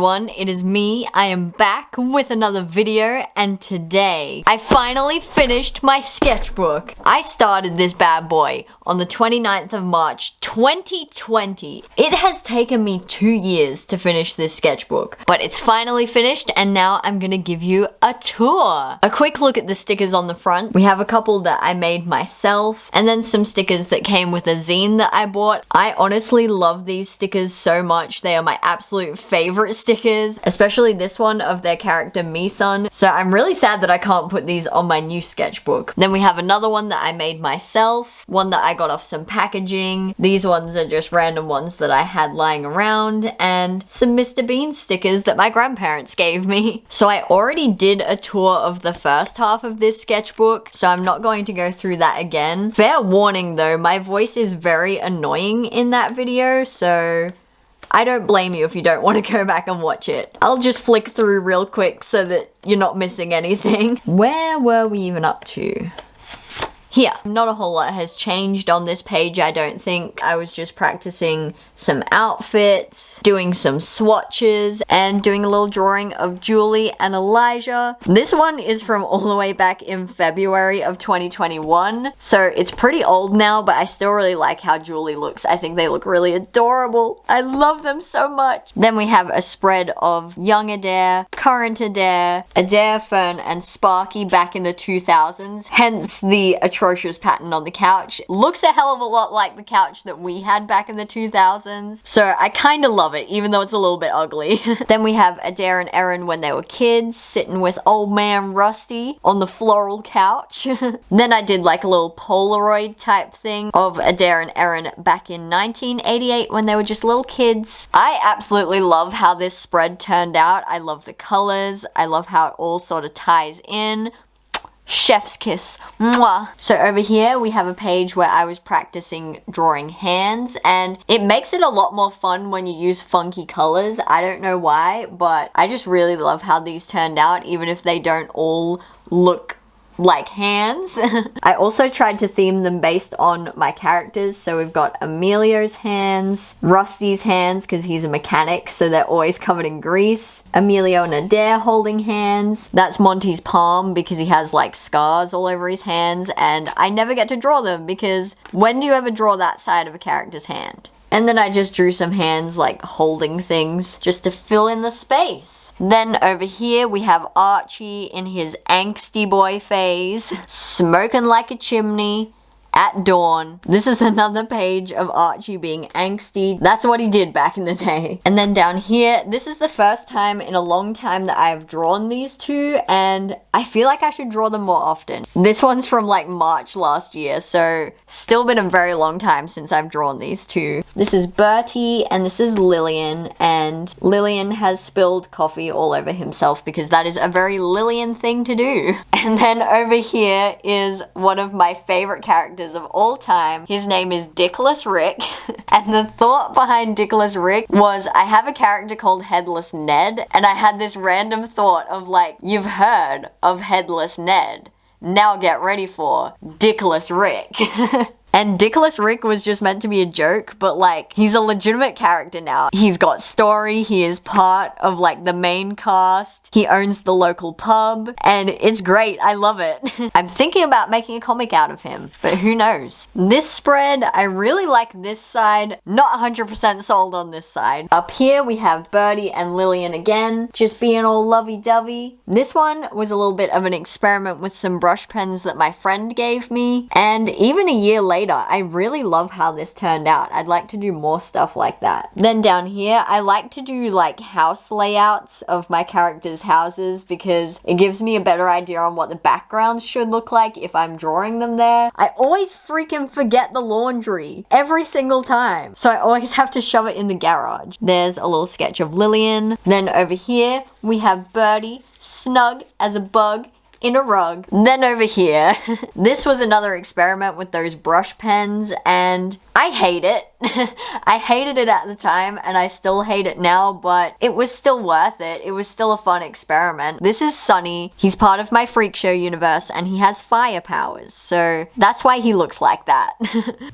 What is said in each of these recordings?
everyone, it is me. I am back with another video, and today I finally finished my sketchbook. I started this bad boy on the 29th of March 2020. It has taken me 2 years to finish this sketchbook, but it's finally finished, and now I'm gonna give you a tour. A quick look at the stickers on the front. We have a couple that I made myself, and then some stickers that came with a zine that I bought. I honestly love these stickers so much. They are my absolute favorite stickers, especially this one of their character Misun. So I'm really sad that I can't put these on my new sketchbook. Then we have another one that I made myself, one that I got off some packaging. These ones are just random ones that I had lying around, and some Mr. Bean stickers that my grandparents gave me. So I already did a tour of the first half of this sketchbook, so I'm not going to go through that again. Fair warning though, my voice is very annoying in that video, so I don't blame you if you don't want to go back and watch it. I'll just flick through real quick so that you're not missing anything. Where were we even up to? Here. Not a whole lot has changed on this page, I don't think. I was just practicing some outfits, doing some swatches, and doing a little drawing of Julie and Elijah. This one is from all the way back in February of 2021, so it's pretty old now, but I still really like how Julie looks. I think they look really adorable. I love them so much. Then we have a spread of young Adair, current Adair, Adair, Fern, and Sparky back in the 2000s, hence the atrocious pattern on the couch. Looks a hell of a lot like the couch that we had back in the 2000s. So I kind of love it, even though it's a little bit ugly. Then we have Adair and Erin when they were kids, sitting with old man Rusty on the floral couch. Then I did like a little Polaroid type thing of Adair and Erin back in 1988 when they were just little kids. I absolutely love how this spread turned out. I love the colors. I love how it all sort of ties in. Chef's kiss. Mwah. So over here we have a page where I was practicing drawing hands, and it makes it a lot more fun when you use funky colors. I don't know why, but I just really love how these turned out, even if they don't all look like hands. I also tried to theme them based on my characters, so we've got Emilio's hands, Rusty's hands because he's a mechanic, so they're always covered in grease, Emilio and Adair holding hands, that's Monty's palm because he has like scars all over his hands, and I never get to draw them because when do you ever draw that side of a character's hand? And then I just drew some hands like holding things just to fill in the space. Then over here we have Archie in his angsty boy phase, smoking like a chimney at dawn. This is another page of Archie being angsty. That's what he did back in the day. And then down here, this is the first time in a long time that I've drawn these two, and I feel like I should draw them more often. This one's from like March last year, so still been a very long time since I've drawn these two. This is Bertie and this is Lillian, and Lillian has spilled coffee all over himself because that is a very Lillian thing to do. And then over here is one of my favorite characters of all time. His name is Dickless Rick, and the thought behind Dickless Rick was I have a character called Headless Ned, and I had this random thought of like, you've heard of Headless Ned, now get ready for Dickless Rick. And Dickless Rick was just meant to be a joke, but like, he's a legitimate character now. He's got story, he is part of like the main cast, he owns the local pub, and it's great, I love it. I'm thinking about making a comic out of him, but who knows. This spread, I really like this side, not 100% sold on this side. Up here we have Bertie and Lillian again, just being all lovey-dovey. This one was a little bit of an experiment with some brush pens that my friend gave me, and even a year later, I really love how this turned out. I'd like to do more stuff like that. Then down here, I like to do like house layouts of my characters' houses because it gives me a better idea on what the backgrounds should look like if I'm drawing them there. I always freaking forget the laundry every single time, so I always have to shove it in the garage. There's a little sketch of Lillian. Then over here, we have Bertie, snug as a bug in a rug. Then over here, this was another experiment with those brush pens, and I hate it. I hated it at the time and I still hate it now, but it was still worth it. It was still a fun experiment. This is Sunny. He's part of my freak show universe and he has fire powers, so that's why he looks like that.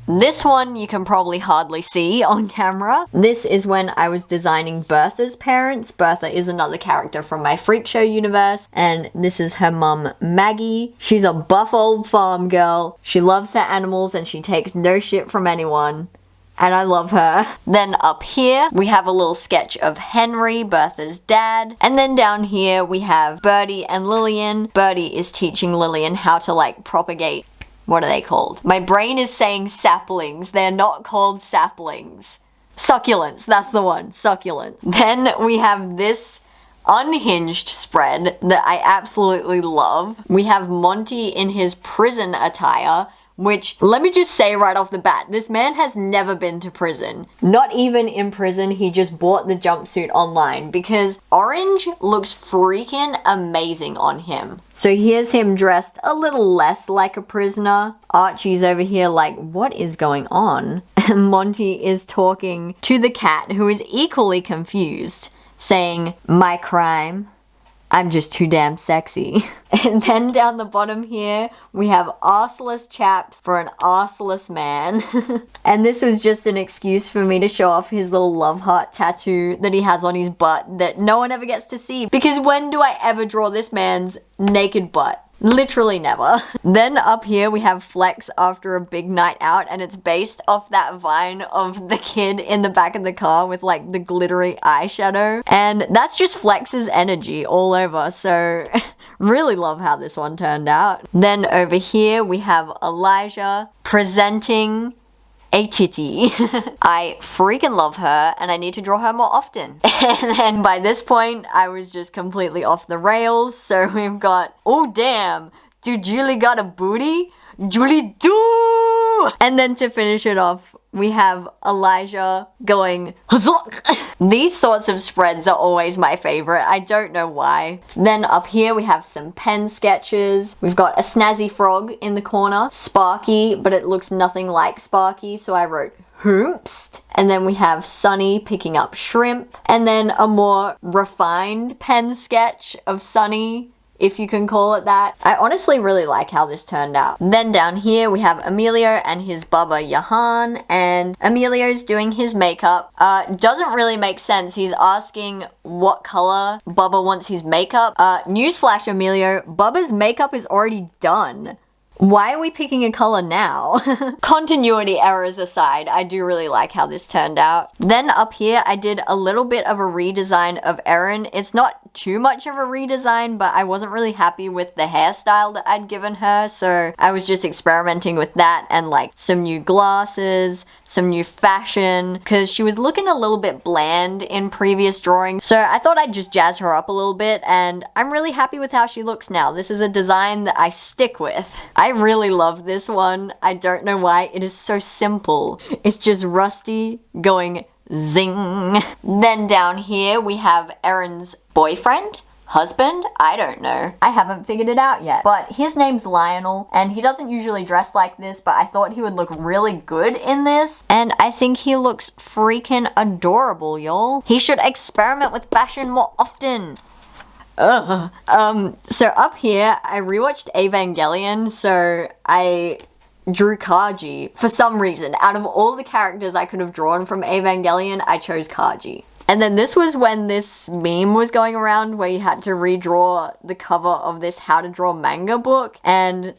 This one you can probably hardly see on camera. This is when I was designing Bertha's parents. Bertha is another character from my freak show universe, and this is her mum, Maggie. She's a buff old farm girl. She loves her animals and she takes no shit from anyone. And I love her. Then up here, we have a little sketch of Henry, Bertha's dad. And then down here, we have Birdie and Lillian. Birdie is teaching Lillian how to, like, propagate. What are they called? My brain is saying saplings. They're not called saplings. Succulents, that's the one. Succulents. Then we have this unhinged spread that I absolutely love. We have Monty in his prison attire, which, let me just say right off the bat, this man has never been to prison. Not even in prison, he just bought the jumpsuit online because orange looks freaking amazing on him. So here's him dressed a little less like a prisoner. Archie's over here like, what is going on? And Monty is talking to the cat, who is equally confused, saying, my crime? I'm just too damn sexy. And then down the bottom here, we have arseless chaps for an arseless man. And this was just an excuse for me to show off his little love heart tattoo that he has on his butt that no one ever gets to see. Because when do I ever draw this man's naked butt? Literally never. Then up here we have Flex after a big night out, and it's based off that vine of the kid in the back of the car with like the glittery eyeshadow. And that's just Flex's energy all over, so really love how this one turned out. Then over here we have Elijah presenting a titty. I freaking love her and I need to draw her more often. And then by this point I was just completely off the rails, so we've got, oh damn, do Julie got a booty? Julie do! And then to finish it off, we have Elijah going Hazok! These sorts of spreads are always my favorite. I don't know why. Then up here we have some pen sketches. We've got a snazzy frog in the corner. Sparky, but it looks nothing like Sparky, so I wrote Hoopst. And then we have Sunny picking up shrimp. And then a more refined pen sketch of Sunny, if you can call it that. I honestly really like how this turned out. Then down here we have Emilio and his bubba Jahan, and Emilio's doing his makeup. Doesn't really make sense. He's asking what color Bubba wants his makeup. Newsflash, Emilio, Bubba's makeup is already done. Why are we picking a color now? Continuity errors aside, I do really like how this turned out. Then up here, I did a little bit of a redesign of Erin. It's not too much of a redesign, but I wasn't really happy with the hairstyle that I'd given her, so I was just experimenting with that and like some new glasses, some new fashion, because she was looking a little bit bland in previous drawings. So I thought I'd just jazz her up a little bit, and I'm really happy with how she looks now. This is a design that I stick with. I really love this one. I don't know why. It is so simple. It's just Rusty going zing. Then down here we have Erin's boyfriend, husband, I don't know. I haven't figured it out yet. But his name's Lionel, and he doesn't usually dress like this, but I thought he would look really good in this. And I think he looks freaking adorable, y'all. He should experiment with fashion more often. So up here, I rewatched Evangelion, so I drew Kaji for some reason. Out of all the characters I could have drawn from Evangelion, I chose Kaji. And then this was when this meme was going around where you had to redraw the cover of this how to draw manga book, and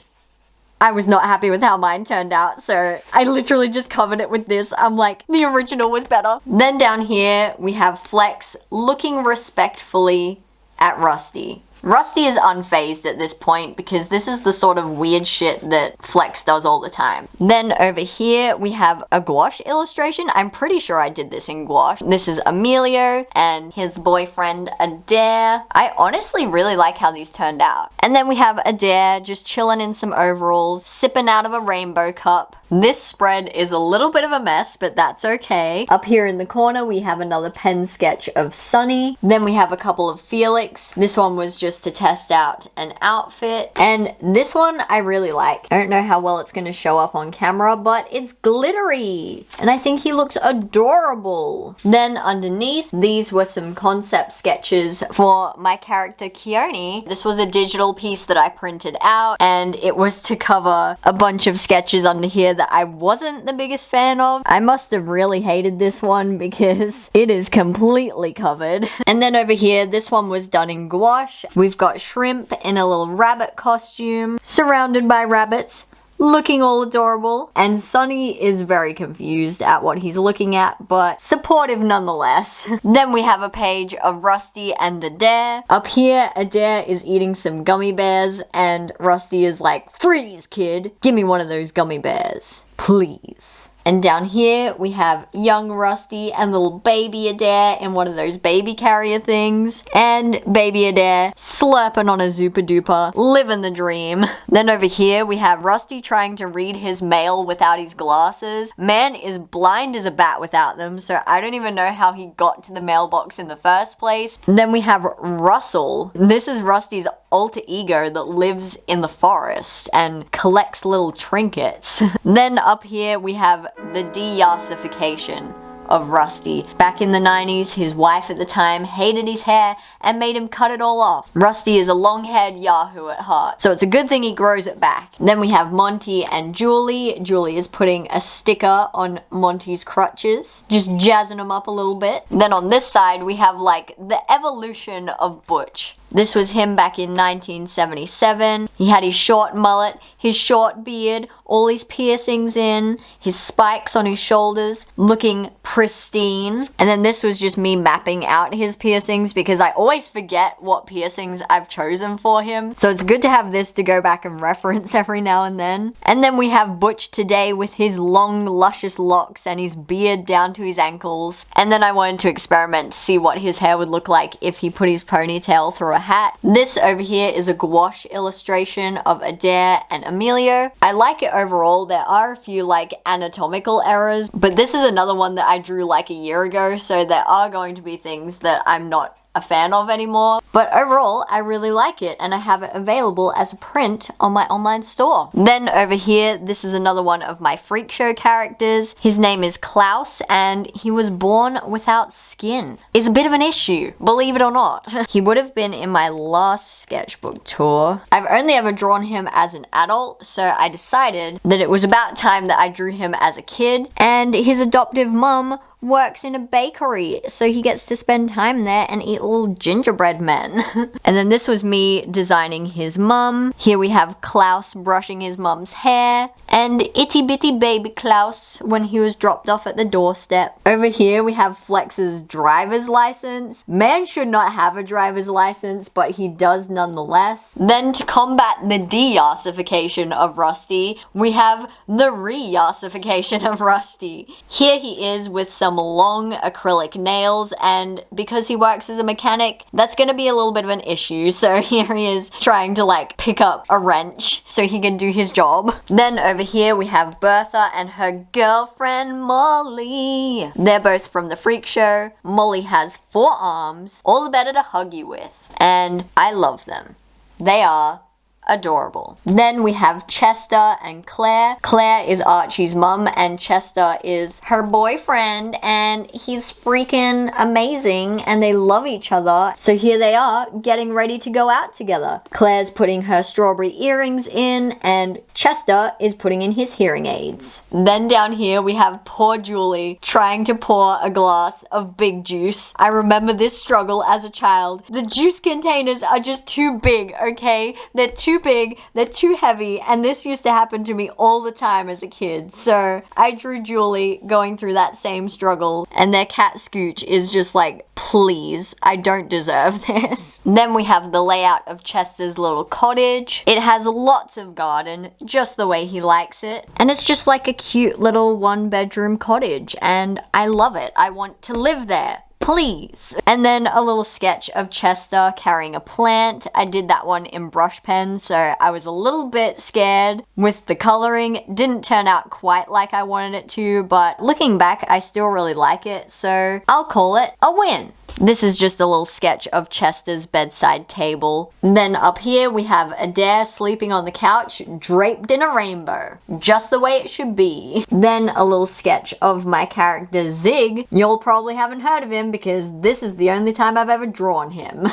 I was not happy with how mine turned out, so I literally just covered it with this. I'm like, the original was better. Then down here, we have Flex looking respectfully at Rusty. Rusty is unfazed at this point because this is the sort of weird shit that Flex does all the time. Then over here we have a gouache illustration. I'm pretty sure I did this in gouache. This is Emilio and his boyfriend Adair. I honestly really like how these turned out. And then we have Adair just chilling in some overalls, sipping out of a rainbow cup. This spread is a little bit of a mess, but that's okay. Up here in the corner, we have another pen sketch of Sunny. Then we have a couple of Felix. This one was just to test out an outfit. And this one I really like. I don't know how well it's going to show up on camera, but it's glittery. And I think he looks adorable. Then underneath, these were some concept sketches for my character Keone. This was a digital piece that I printed out, and it was to cover a bunch of sketches under here that I wasn't the biggest fan of. I must have really hated this one because it is completely covered. And then over here, this one was done in gouache. We've got Shrimp in a little rabbit costume, surrounded by rabbits, looking all adorable. And Sunny is very confused at what he's looking at, but supportive nonetheless. Then we have a page of Rusty and Adair. Up here, Adair is eating some gummy bears, and Rusty is like, "Freeze, kid! Give me one of those gummy bears, please." And down here, we have young Rusty and little baby Adair in one of those baby carrier things. And baby Adair slurping on a Zupa Duper, living the dream. Then over here, we have Rusty trying to read his mail without his glasses. Man is blind as a bat without them, so I don't even know how he got to the mailbox in the first place. And then we have Russell. This is Rusty's alter ego that lives in the forest and collects little trinkets. Then up here, we have the de-yassification of Rusty. Back in the 90s, his wife at the time hated his hair and made him cut it all off. Rusty is a long-haired yahoo at heart, so it's a good thing he grows it back. Then we have Monty and Julie. Julie is putting a sticker on Monty's crutches, just jazzing him up a little bit. Then on this side, we have like the evolution of Butch. This was him back in 1977. He had his short mullet, his short beard, all his piercings in, his spikes on his shoulders, looking pristine. And then this was just me mapping out his piercings because I always forget what piercings I've chosen for him. So it's good to have this to go back and reference every now and then. And then we have Butch today with his long, luscious locks and his beard down to his ankles. And then I wanted to experiment to see what his hair would look like if he put his ponytail through a hat. This over here is a gouache illustration of Adair and Emilio. I like it overall. There are a few like anatomical errors, but this is another one that I drew like a year ago, so there are going to be things that I'm not a fan of anymore. But overall, I really like it, and I have it available as a print on my online store. Then over here, this is another one of my freak show characters. His name is Klaus, and he was born without skin. It's a bit of an issue, believe it or not. He would have been in my last sketchbook tour. I've only ever drawn him as an adult, so I decided that it was about time that I drew him as a kid, and his adoptive mum works in a bakery, so he gets to spend time there and eat little gingerbread men. And then this was me designing his mum. Here we have Klaus brushing his mum's hair, and itty bitty baby Klaus when he was dropped off at the doorstep. Over here we have Flex's driver's license. Man should not have a driver's license, but he does nonetheless. Then to combat the de-yassification of Rusty, we have the re-yassification of Rusty. Here he is with some long acrylic nails, and because he works as a mechanic, that's gonna be a little bit of an issue. So here he is trying to like pick up a wrench so he can do his job. Then over here we have Bertha and her girlfriend Molly. They're both from the freak show. Molly has 4 arms, all the better to hug you with, and I love them. They are adorable. Then we have Chester and Claire. Claire is Archie's mum and Chester is her boyfriend, and he's freaking amazing and they love each other. So here they are getting ready to go out together. Claire's putting her strawberry earrings in and Chester is putting in his hearing aids. Then down here we have poor Julie trying to pour a glass of big juice. I remember this struggle as a child. The juice containers are just too big, okay? They're too big, they're too heavy, and this used to happen to me all the time as a kid. So I drew Julie going through that same struggle, and their cat Scooch is just like, please, I don't deserve this. Then we have the layout of Chester's little cottage. It has lots of garden, just the way he likes it, and it's just like a cute little 1-bedroom cottage, and I love it. I want to live there. please. And then a little sketch of Chester carrying a plant. I did that one in brush pen, so I was a little bit scared with the coloring. Didn't turn out quite like I wanted it to, but looking back, I still really like it, so I'll call it a win. This is just a little sketch of Chester's bedside table. Then up here we have Adair sleeping on the couch, draped in a rainbow. Just the way it should be. Then a little sketch of my character Zig. You'll probably haven't heard of him because this is the only time I've ever drawn him.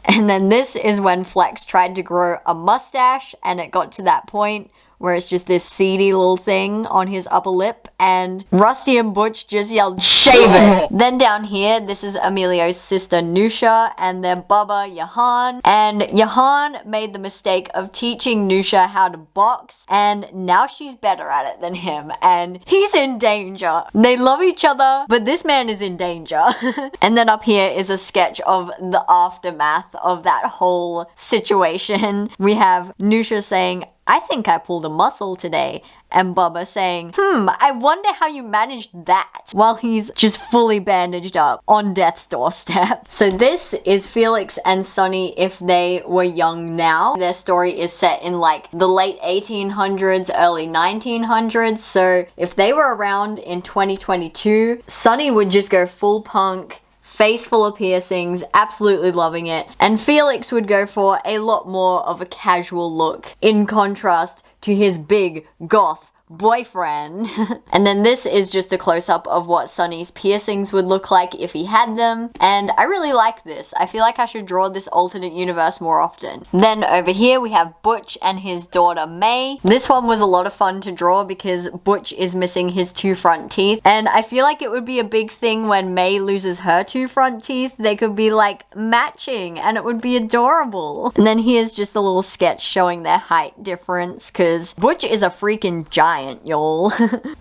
And then this is when Flex tried to grow a mustache and it got to that point where it's just this seedy little thing on his upper lip, and Rusty and Butch just yelled, "Shave it!" Then down here, this is Emilio's sister Nusha and their bubba Jahan, and Jahan made the mistake of teaching Nusha how to box, and now she's better at it than him, and he's in danger. They love each other, but this man is in danger. And then up here is a sketch of the aftermath of that whole situation. We have Nusha saying, "I think I pulled a muscle today," and Bubba saying, "I wonder how you managed that," while he's just fully bandaged up on death's doorstep. So this is Felix and Sonny if they were young now. Their story is set in like the late 1800s, early 1900s, so if they were around in 2022, Sonny would just go full punk, face full of piercings, absolutely loving it. And Felix would go for a lot more of a casual look, in contrast to his big goth boyfriend. And then this is just a close-up of what Sonny's piercings would look like if he had them, and I really like this. I feel like I should draw this alternate universe more often. Then over here we have Butch and his daughter May. This one was a lot of fun to draw because Butch is missing his 2 front teeth, and I feel like it would be a big thing when May loses her 2 front teeth. They could be like matching and it would be adorable. And then here's just a little sketch showing their height difference because Butch is a freaking giant, y'all.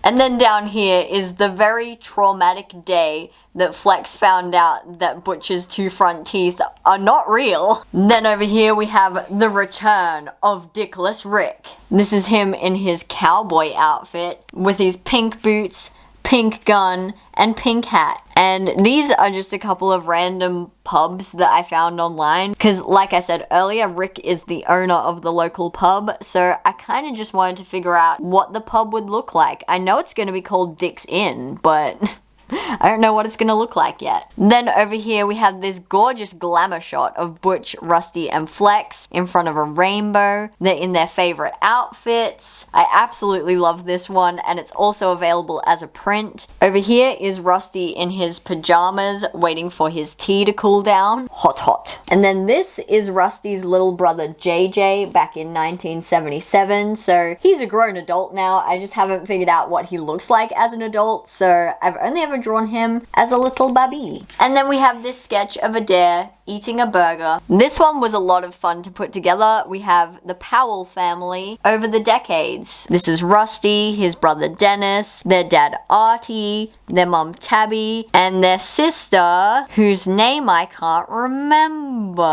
And then down here is the very traumatic day that Flex found out that Butch's 2 front teeth are not real. Then over here we have the return of Dickless Rick. This is him in his cowboy outfit with his pink boots, pink gun, and pink hat. And these are just a couple of random pubs that I found online, because like I said earlier, Rick is the owner of the local pub, so I kind of just wanted to figure out what the pub would look like. I know it's going to be called Dick's Inn, but I don't know what it's gonna look like yet. Then over here we have this gorgeous glamour shot of Butch, Rusty, and Flex in front of a rainbow. They're in their favorite outfits. I absolutely love this one, and it's also available as a print. Over here is Rusty in his pajamas waiting for his tea to cool down. Hot, hot. And then this is Rusty's little brother JJ back in 1977. So he's a grown adult now. I just haven't figured out what he looks like as an adult, so I've only ever drawn him as a little baby. And then we have this sketch of Adair eating a burger. This one was a lot of fun to put together. We have the Powell family over the decades. This is Rusty, his brother Dennis, their dad Artie, their mom Tabby, and their sister, whose name I can't remember.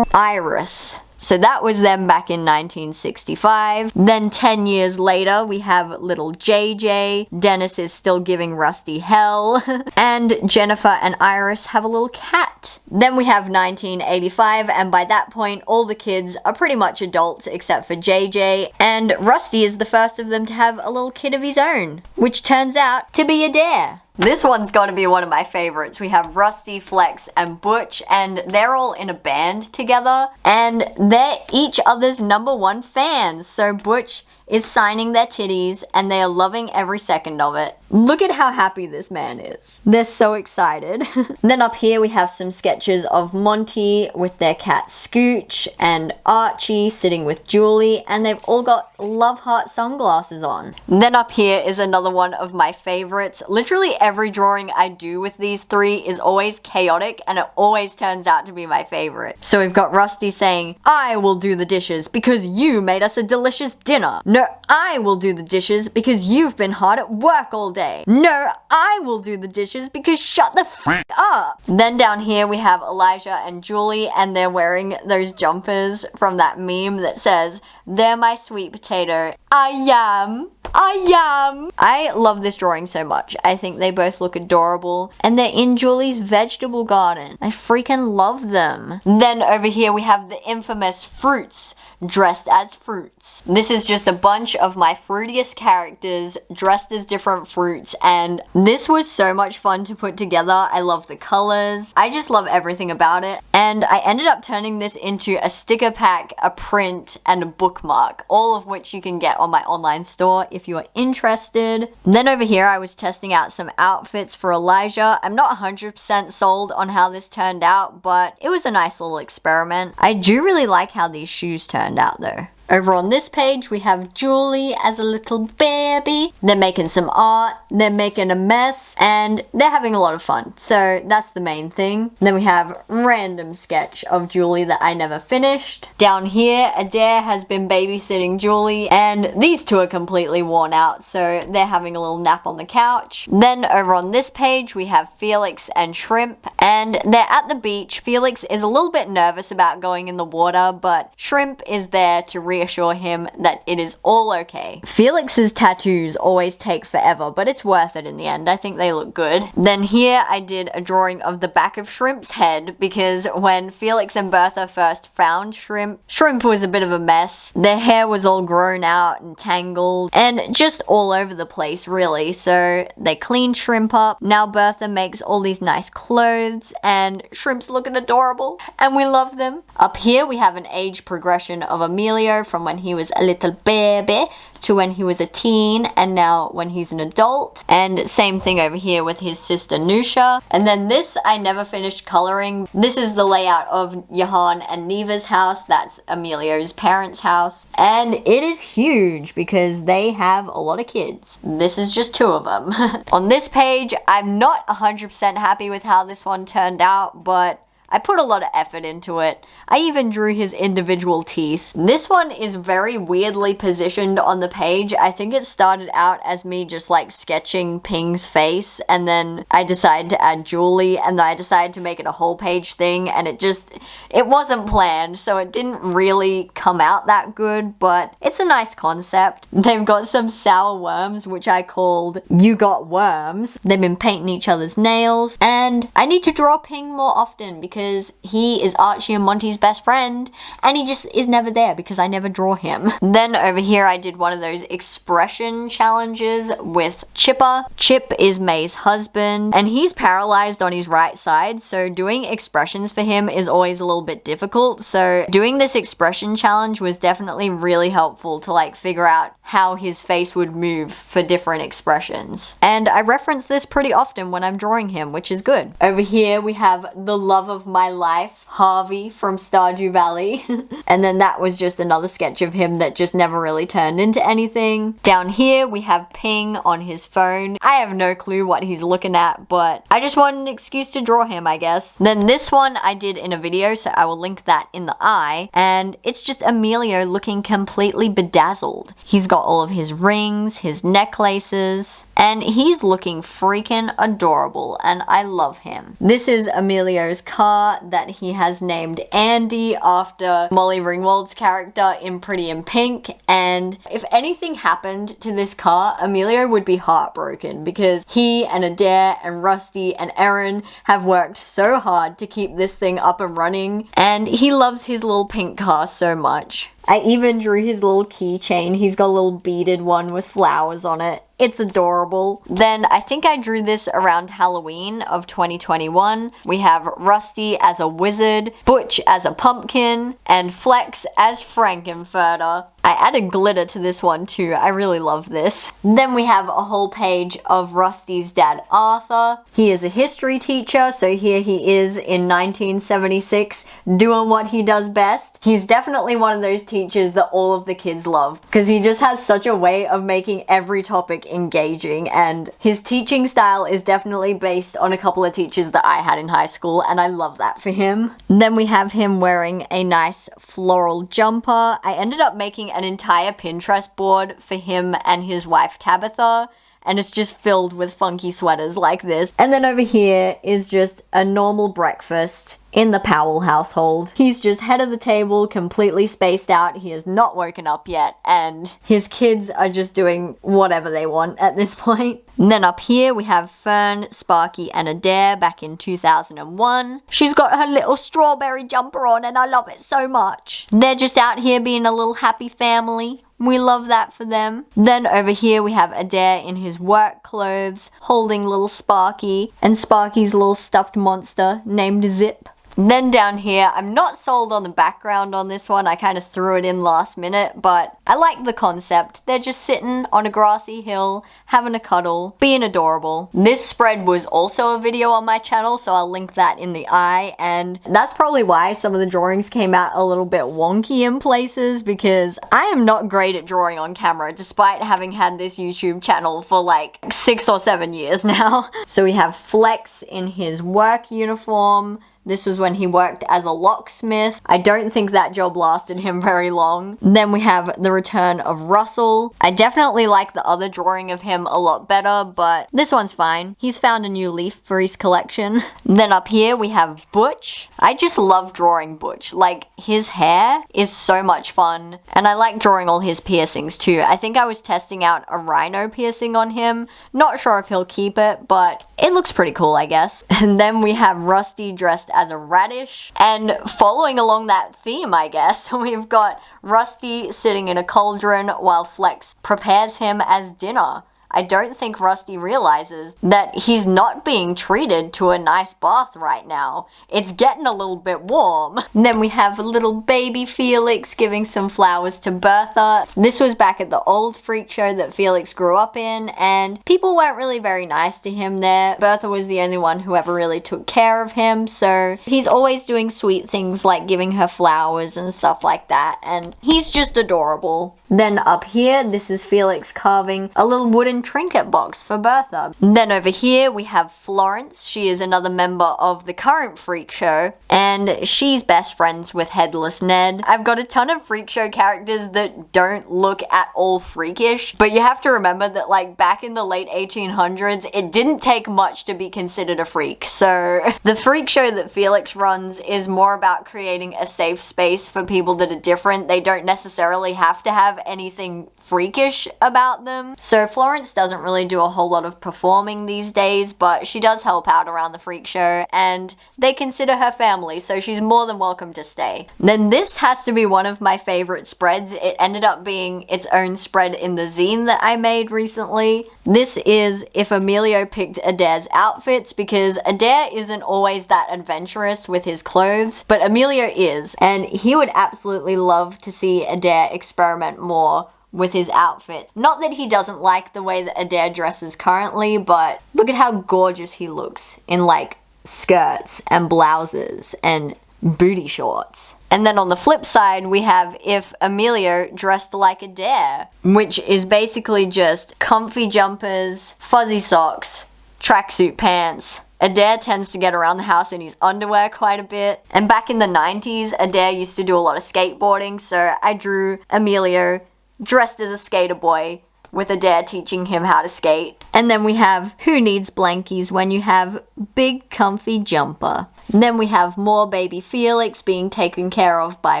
Iris. So that was them back in 1965. Then 10 years later, we have little JJ. Dennis is still giving Rusty hell. And Jennifer and Iris have a little cat. Then we have 1985, and by that point, all the kids are pretty much adults except for JJ. And Rusty is the first of them to have a little kid of his own, which turns out to be Adair. This one's gotta be one of my favorites. We have Rusty, Flex, and Butch, and they're all in a band together, and they're each other's #1 fans. So Butch is signing their titties, and they are loving every second of it. Look at how happy this man is. They're so excited. Then up here we have some sketches of Monty with their cat Scooch, and Archie sitting with Julie, and they've all got love heart sunglasses on. Then up here is another one of my favorites. Literally every drawing I do with these three is always chaotic, and it always turns out to be my favorite. So we've got Rusty saying, "I will do the dishes because you made us a delicious dinner." No, I will do the dishes because you've been hard at work all day. No, I will do the dishes because shut the f*** up. Then down here we have Elijah and Julie, and they're wearing those jumpers from that meme that says, "They're my sweet potato. I am." I am. I love this drawing so much. I think they both look adorable. And they're in Julie's vegetable garden. I freaking love them. Then over here we have the infamous fruits dressed as fruits. This is just a bunch of my fruitiest characters dressed as different fruits, and this was so much fun to put together. I love the colors. I just love everything about it. And I ended up turning this into a sticker pack, a print, and a bookmark, all of which you can get on my online store if you are interested. Then over here I was testing out some outfits for Elijah. I'm not 100% sold on how this turned out, but it was a nice little experiment. I do really like how these shoes turned out though. Over on this page, we have Julie as a little baby. They're making some art, they're making a mess, and they're having a lot of fun. So that's the main thing. Then we have random sketch of Julie that I never finished. Down here, Adair has been babysitting Julie, and these two are completely worn out, so they're having a little nap on the couch. Then over on this page, we have Felix and Shrimp, and they're at the beach. Felix is a little bit nervous about going in the water, but Shrimp is there to reassure him that it is all okay. Felix's tattoos always take forever, but it's worth it in the end. I think they look good. Then here I did a drawing of the back of Shrimp's head, because when Felix and Bertha first found Shrimp, Shrimp was a bit of a mess. Their hair was all grown out and tangled and just all over the place really, so they cleaned Shrimp up. Now Bertha makes all these nice clothes and Shrimp's looking adorable and we love them. Up here we have an age progression of Emilio from when he was a little baby to when he was a teen and now when he's an adult. And same thing over here with his sister Nusha. And then this I never finished coloring. This is the layout of Johan and Neva's house. That's Emilio's parents' house. And it is huge because they have a lot of kids. This is just two of them. On this page, I'm not 100% happy with how this one turned out, but I put a lot of effort into it. I even drew his individual teeth. This one is very weirdly positioned on the page. I think it started out as me just like sketching Ping's face, and then I decided to add Julie, and then I decided to make it a whole page thing, and it wasn't planned, so it didn't really come out that good, but it's a nice concept. They've got some sour worms, which I called You Got Worms. They've been painting each other's nails, and I need to draw Ping more often because he is Archie and Monty's best friend, and he just is never there because I never draw him. Then over here I did one of those expression challenges with Chipper. Chip is May's husband, and he's paralyzed on his right side, so doing expressions for him is always a little bit difficult. So doing this expression challenge was definitely really helpful to like figure out how his face would move for different expressions. And I reference this pretty often when I'm drawing him, which is good. Over here we have the love of my life, Harvey from Stardew Valley. And then that was just another sketch of him that just never really turned into anything. Down here we have Ping on his phone. I have no clue what he's looking at, but I just wanted an excuse to draw him, I guess. Then this one I did in a video, so I will link that in the eye, and it's just Emilio looking completely bedazzled. He's got all of his rings, his necklaces, and he's looking freaking adorable, and I love him. This is Emilio's car that he has named Andy after Molly Ringwald's character in Pretty in Pink, and if anything happened to this car, Emilio would be heartbroken because he and Adair and Rusty and Erin have worked so hard to keep this thing up and running, and he loves his little pink car so much. I even drew his little keychain. He's got a little beaded one with flowers on it. It's adorable. Then I think I drew this around Halloween of 2021. We have Rusty as a wizard, Butch as a pumpkin, and Flex as Frankenfurter. I added glitter to this one too. I really love this. Then we have a whole page of Rusty's dad, Arthur. He is a history teacher, so here he is in 1976 doing what he does best. He's definitely one of those teachers that all of the kids love because he just has such a way of making every topic engaging, and his teaching style is definitely based on a couple of teachers that I had in high school, and I love that for him. Then we have him wearing a nice floral jumper. I ended up making an entire Pinterest board for him and his wife Tabitha, and it's just filled with funky sweaters like this. And then over here is just a normal breakfast. in the Powell household. He's just head of the table, completely spaced out. He has not woken up yet, and his kids are just doing whatever they want at this point. And then up here we have Fern, Sparky, and Adair back in 2001. She's got her little strawberry jumper on and I love it so much. They're just out here being a little happy family. We love that for them. Then over here we have Adair in his work clothes, holding little Sparky, and Sparky's little stuffed monster named Zip. Then down here, I'm not sold on the background on this one. I kind of threw it in last minute, but I like the concept. They're just sitting on a grassy hill, having a cuddle, being adorable. This spread was also a video on my channel, so I'll link that in the eye, and that's probably why some of the drawings came out a little bit wonky in places, because I am not great at drawing on camera, despite having had this YouTube channel for like 6 or 7 years now. So we have Flex in his work uniform. This was when he worked as a locksmith. I don't think that job lasted him very long. Then we have the return of Russell. I definitely like the other drawing of him a lot better, but this one's fine. He's found a new leaf for his collection. Then up here we have Butch. I just love drawing Butch. Like, his hair is so much fun, and I like drawing all his piercings too. I think I was testing out a rhino piercing on him. Not sure if he'll keep it, but it looks pretty cool, I guess. And then we have Rusty dressed as a radish, and following along that theme, I guess, we've got Rusty sitting in a cauldron while Flex prepares him as dinner. I don't think Rusty realizes that he's not being treated to a nice bath right now. It's getting a little bit warm. And then we have little baby Felix giving some flowers to Bertha. This was back at the old freak show that Felix grew up in, and people weren't really very nice to him there. Bertha was the only one who ever really took care of him, so he's always doing sweet things like giving her flowers and stuff like that, and he's just adorable. Then up here, this is Felix carving a little wooden trinket box for Bertha. Then over here we have Florence. She is another member of the current freak show, and she's best friends with Headless Ned. I've got a ton of freak show characters that don't look at all freakish, but you have to remember that, like, back in the late 1800s, it didn't take much to be considered a freak. So the freak show that Felix runs is more about creating a safe space for people that are different. They don't necessarily have to have anything freakish about them. So Florence doesn't really do a whole lot of performing these days, but she does help out around the freak show, and they consider her family, so she's more than welcome to stay. Then this has to be one of my favorite spreads. It ended up being its own spread in the zine that I made recently. This is if Emilio picked Adair's outfits, because Adair isn't always that adventurous with his clothes, but Emilio is, and he would absolutely love to see Adair experiment more with his outfits. Not that he doesn't like the way that Adair dresses currently, but look at how gorgeous he looks in, like, skirts and blouses and booty shorts. And then on the flip side, we have if Emilio dressed like Adair, which is basically just comfy jumpers, fuzzy socks, tracksuit pants. Adair tends to get around the house in his underwear quite a bit. And back in the 90s, Adair used to do a lot of skateboarding, so I drew Emilio dressed as a skater boy with Adair teaching him how to skate. And then we have who needs blankies when you have big comfy jumper. And then we have more baby Felix being taken care of by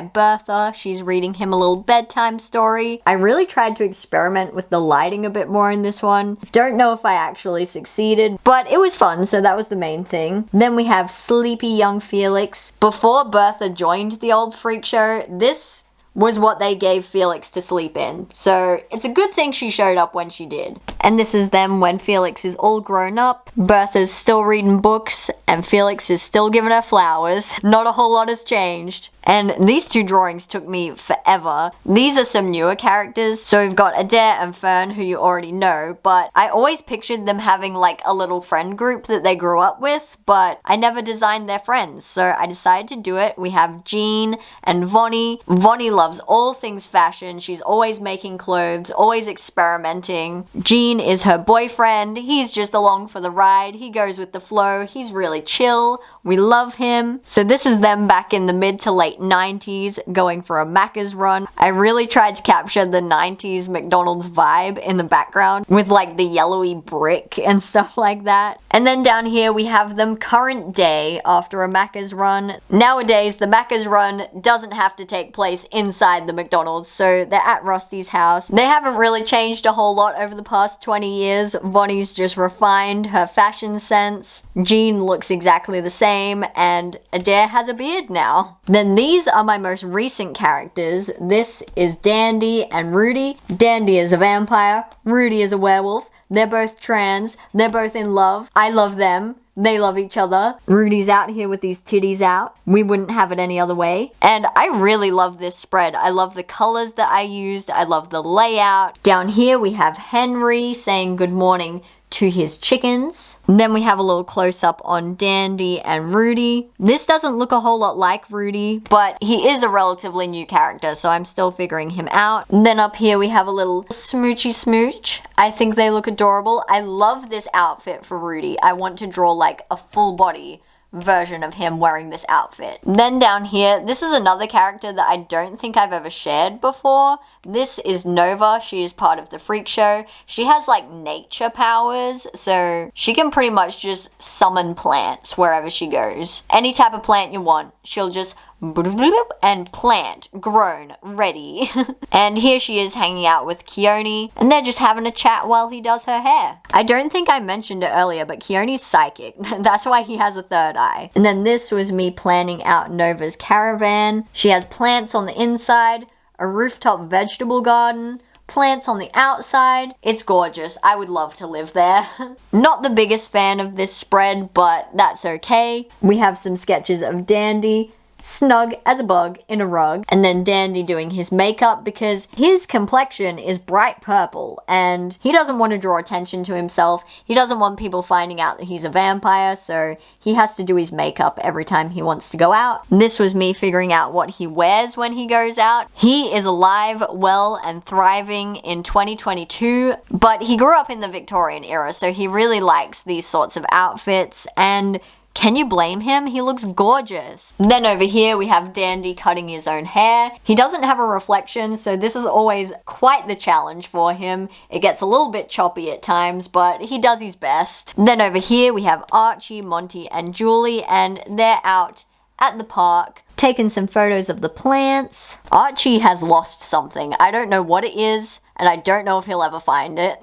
Bertha. She's reading him a little bedtime story. I really tried to experiment with the lighting a bit more in this one. Don't know if I actually succeeded, but it was fun, so that was the main thing. Then we have sleepy young Felix. Before Bertha joined the old freak show, this was what they gave Felix to sleep in. So it's a good thing she showed up when she did. And this is them when Felix is all grown up. Bertha's still reading books and Felix is still giving her flowers. Not a whole lot has changed. And these two drawings took me forever. These are some newer characters. So we've got Adair and Fern, who you already know, but I always pictured them having like a little friend group that they grew up with, but I never designed their friends. So I decided to do it. We have Jean and Vonnie. Vonnie loves all things fashion. She's always making clothes, always experimenting. Jean Gene is her boyfriend. He's just along for the ride. He goes with the flow. He's really chill. We love him. So this is them back in the mid to late 90s going for a Macca's run. I really tried to capture the 90s McDonald's vibe in the background with like the yellowy brick and stuff like that. And then down here we have them current day after a Macca's run. Nowadays the Macca's run doesn't have to take place inside the McDonald's, so they're at Rusty's house. They haven't really changed a whole lot over the past 20 years. Vonnie's just refined her fashion sense. Gene looks exactly the same, and Adair has a beard now. Then these are my most recent characters. This is Dandy and Rudy. Dandy is a vampire, Rudy is a werewolf. They're both trans, they're both in love. I love them. They love each other. Rudy's out here with these titties out. We wouldn't have it any other way. And I really love this spread. I love the colors that I used. I love the layout. Down here we have Henry saying good morning to his chickens. And then we have a little close-up on Dandy and Rudy. This doesn't look a whole lot like Rudy, but he is a relatively new character, so I'm still figuring him out. And then up here we have a little smoochy smooch. I think they look adorable. I love this outfit for Rudy. I want to draw like a full body version of him wearing this outfit. Then down here, this is another character that I don't think I've ever shared before. This is Nova. She is part of the Freak Show. She has like nature powers, so she can pretty much just summon plants wherever she goes. Any type of plant you want, she'll just and plant, grown, ready. And here she is hanging out with Keone, and they're just having a chat while he does her hair. I don't think I mentioned it earlier, but Keone's psychic. That's why he has a third eye. And then this was me planning out Nova's caravan. She has plants on the inside, a rooftop vegetable garden, plants on the outside. It's gorgeous. I would love to live there. Not the biggest fan of this spread, but that's okay. We have some sketches of Dandy snug as a bug in a rug, and then Dandy doing his makeup because his complexion is bright purple and he doesn't want to draw attention to himself. He doesn't want people finding out that he's a vampire, so he has to do his makeup every time he wants to go out. This was me figuring out what he wears when he goes out. He is alive, well, and thriving in 2022, but he grew up in the Victorian era, so he really likes these sorts of outfits, and can you blame him? He looks gorgeous. Then over here we have Dandy cutting his own hair. He doesn't have a reflection, so this is always quite the challenge for him. It gets a little bit choppy at times, but he does his best. Then over here we have Archie, Monty, and Julie, and they're out at the park taking some photos of the plants. Archie has lost something. I don't know what it is, and I don't know if he'll ever find it.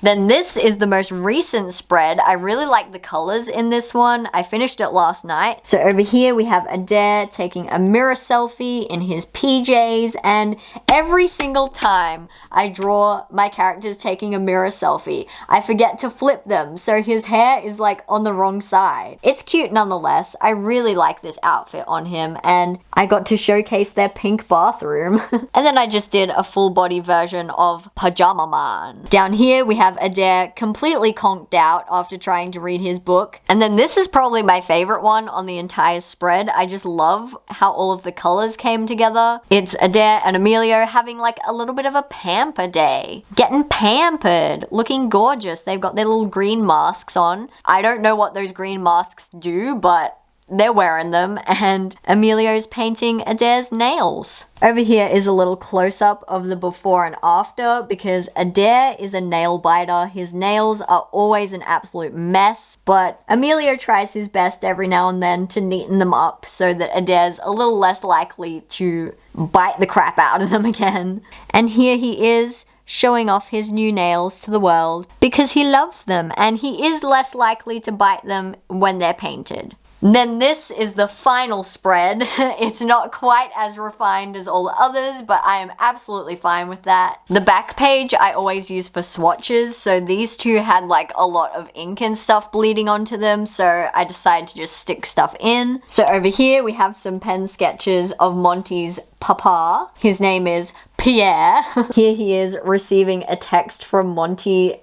Then this is the most recent spread. I really like the colors in this one. I finished it last night. So over here we have Adair taking a mirror selfie in his PJs, and every single time I draw my characters taking a mirror selfie, I forget to flip them, so his hair is like on the wrong side. It's cute nonetheless. I really like this outfit on him, and I got to showcase their pink bathroom. And then I just did a full body version of Pajama Man. Down here we have Adair completely conked out after trying to read his book. And then this is probably my favorite one on the entire spread. I just love how all of the colors came together. It's Adair and Emilio having like a little bit of a pamper day. Getting pampered, looking gorgeous. They've got their little green masks on. I don't know what those green masks do, but they're wearing them, and Emilio's painting Adair's nails. Over here is a little close-up of the before and after, because Adair is a nail biter. His nails are always an absolute mess, but Emilio tries his best every now and then to neaten them up so that Adair's a little less likely to bite the crap out of them again. And here he is, showing off his new nails to the world because he loves them, and he is less likely to bite them when they're painted. Then this is the final spread. It's not quite as refined as all the others, but I am absolutely fine with that. The back page I always use for swatches, so these two had like a lot of ink and stuff bleeding onto them, so I decided to just stick stuff in. So over here we have some pen sketches of Monty's papa. His name is Pierre. Here he is receiving a text from Monty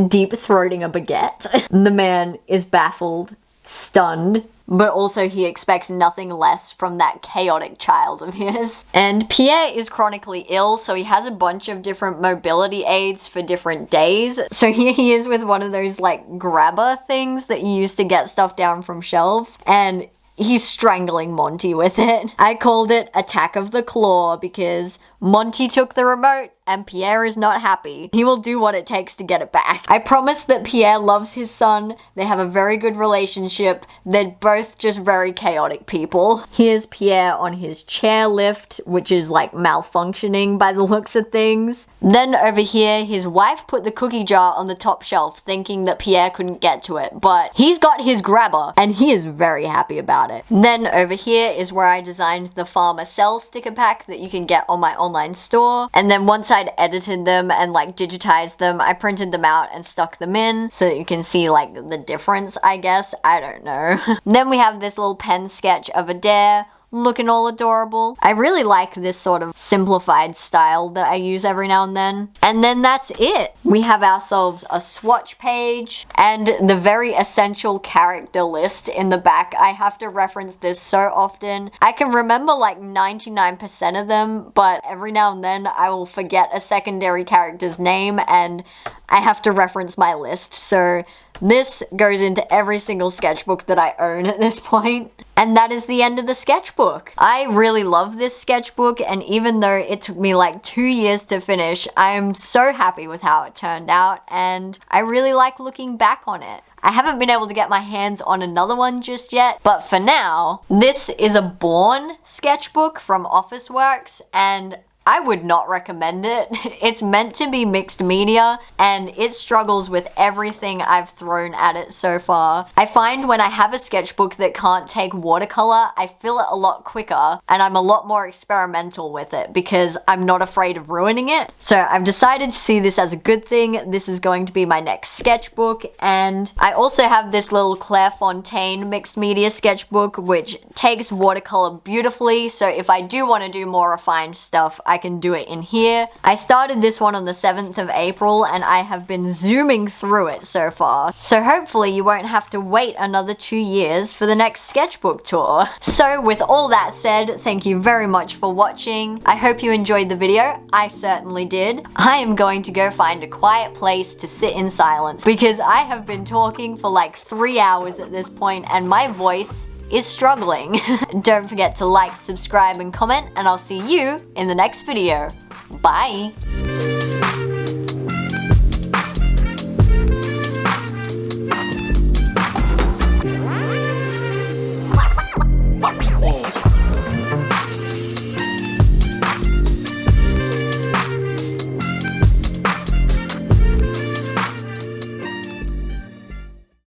deep-throating a baguette. The man is baffled, stunned, but also he expects nothing less from that chaotic child of his. And Pierre is chronically ill, so he has a bunch of different mobility aids for different days. So here he is with one of those like grabber things that you use to get stuff down from shelves, and he's strangling Monty with it. I called it Attack of the Claw because Monty took the remote and Pierre is not happy. He will do what it takes to get it back. I promise that Pierre loves his son. They have a very good relationship. They're both just very chaotic people. Here's Pierre on his chairlift, which is like malfunctioning by the looks of things. Then over here, his wife put the cookie jar on the top shelf thinking that Pierre couldn't get to it, but he's got his grabber and he is very happy about it. Then over here is where I designed the Farmer Cell sticker pack that you can get on my online store. And then once I'd edited them and like digitized them, I printed them out and stuck them in so that you can see like the difference, I guess. I don't know. Then we have this little pen sketch of a dare looking all adorable. I really like this sort of simplified style that I use every now and then. And then that's it. We have ourselves a swatch page and the very essential character list in the back. I have to reference this so often. I can remember like 99% of them, but every now and then I will forget a secondary character's name and I have to reference my list. So this goes into every single sketchbook that I own at this point. And that is the end of the sketchbook. I really love this sketchbook, and even though it took me like 2 years to finish, I am so happy with how it turned out, and I really like looking back on it. I haven't been able to get my hands on another one just yet, but for now, this is a Born sketchbook from Officeworks, and I would not recommend it. It's meant to be mixed media and it struggles with everything I've thrown at it so far. I find when I have a sketchbook that can't take watercolor, I fill it a lot quicker and I'm a lot more experimental with it because I'm not afraid of ruining it. So I've decided to see this as a good thing. This is going to be my next sketchbook, and I also have this little Clairefontaine mixed media sketchbook which takes watercolor beautifully, so if I do want to do more refined stuff, I can do it in here. I started this one on the 7th of April and I have been zooming through it so far. So hopefully you won't have to wait another 2 years for the next sketchbook tour. So with all that said, thank you very much for watching. I hope you enjoyed the video. I certainly did. I am going to go find a quiet place to sit in silence because I have been talking for like 3 hours at this point and my voice is struggling. Don't forget to like, subscribe, and comment, and I'll see you in the next video. Bye!